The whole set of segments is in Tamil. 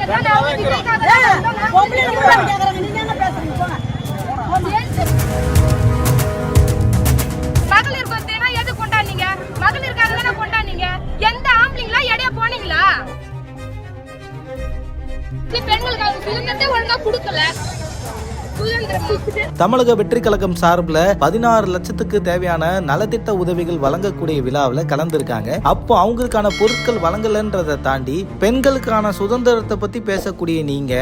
மகளிர் கொத்தேனா எது கொண்டாடுனீங்க? மகளிருக்காக தானே கொண்டாடுனீங்க. எந்த ஆம்பளைங்களா எடைய போனீங்களா? பெண்களுக்கு அவங்க சுதந்திரத்தை ஒழுங்கா கொடுக்கல. தமிழக வெற்றி கழகம் சார்பில் 16 லட்சத்துக்கு தேவையான நலத்திட்ட உதவிகள் வழங்கக்கூடிய விழாவில் கலந்துருக்காங்க. அப்போ அவங்களுக்கான பொருட்கள் வழங்கலன்றதை தாண்டி பெண்களுக்கான சுதந்திரத்தை பத்தி பேசக்கூடிய நீங்க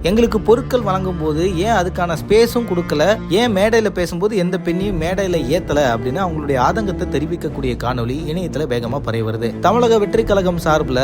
எங்களுக்கு பொருட்கள் வழங்கும் போது ஏன் அதுக்கான ஸ்பேஸும் கொடுக்கல, ஏன் மேடையில பேசும்போது எந்த பெண்ணையும் மேடையில ஏத்தல அப்படின்னு அவங்களுடைய ஆதங்கத்தை தெரிவிக்கக்கூடிய காணொலி இணையத்துல வேகமா பரவி வருது. தமிழக வெற்றி கழகம் சார்பில்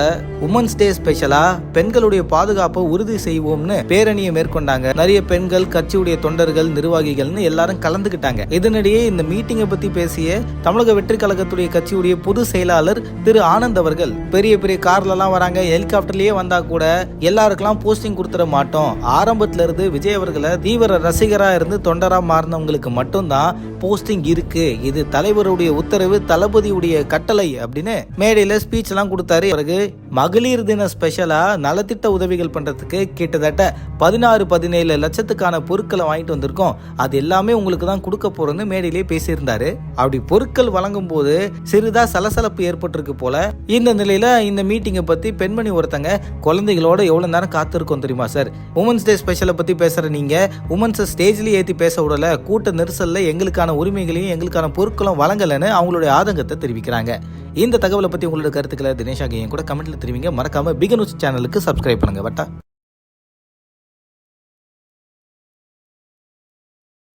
உமன்ஸ் டே ஸ்பெஷலா பெண்களுடைய பாதுகாப்பை உறுதி செய்வோம்னு பேரணியை மேற்கொண்டாங்க. நிறைய பெண்கள், கட்சியுடைய தொண்டர்கள், நிர்வாகிகள்னு எல்லாரும் கலந்துக்கிட்டாங்க. இதனிடையே இந்த மீட்டிங்கை பத்தி பேசிய தமிழக வெற்றி கழகத்துடைய கட்சியுடைய பொது செயலாளர் திரு ஆனந்த் அவர்கள், பெரிய பெரிய கார்ல எல்லாம் வராங்க, ஹெலிகாப்டர்லயே வந்தா கூட எல்லாருக்கெல்லாம் போஸ்டிங் கொடுத்துட மாட்டோம். ஆரம்பத்துல இருந்து விஜய் அவர்களை தீவிர ரசிகரா இருந்து தொண்டரா மாறினவங்களுக்கு மட்டும்தான் போஸ்டிங் இருக்கு. இது தலைவருடைய உத்தரவு, தளபதியுடைய கட்டளை அப்படின்னு மேடையில ஸ்பீச் எல்லாம் கொடுத்தாரு. பிறகு மகளிர் தின ஸ்பெஷலா நலத்திட்ட உதவிகள் பண்றதுக்கு கிட்டத்தட்ட 16-17 லட்சத்துக்கான பொருட்களை வாங்கிட்டு வந்திருக்கோம். அது எல்லாமே உங்களுக்கு தான் கொடுக்க போறோம்னு மேடையிலேயே பேசியிருந்தாரு. அப்படி பொருட்கள் வழங்கும் போது சிறிதா சலசலப்பு ஏற்பட்டிருக்கு போல. இந்த நிலையில இந்த மீட்டிங்கை பத்தி பெண்மணி ஒருத்தங்க குழந்தைகளோட எவ்வளவு நேரம் காத்திருக்கோம் தெரியுமா சார்? உமன்ஸ் டே ஸ்பெஷலை பத்தி பேசுற நீங்க உமன்ஸ் ஸ்டேஜ்லயே ஏத்தி பேச விடல, கூட்ட நெரிசல்ல எங்களுக்கான உரிமைகளையும் எங்களுக்கான பொருட்களும் வழங்கலன்னு அவங்களுடைய ஆதங்கத்தை தெரிவிக்கிறாங்க. இந்த தகவலை பத்தி உங்களோட கருத்துக்களை தினேஷ் ஆகியும் கூட கமெண்ட்ல தெரிவிங்க. மறக்காம பிக் நியூஸ் சேனலுக்கு சப்ஸ்கிரைப் பண்ணுங்க. வட்டா.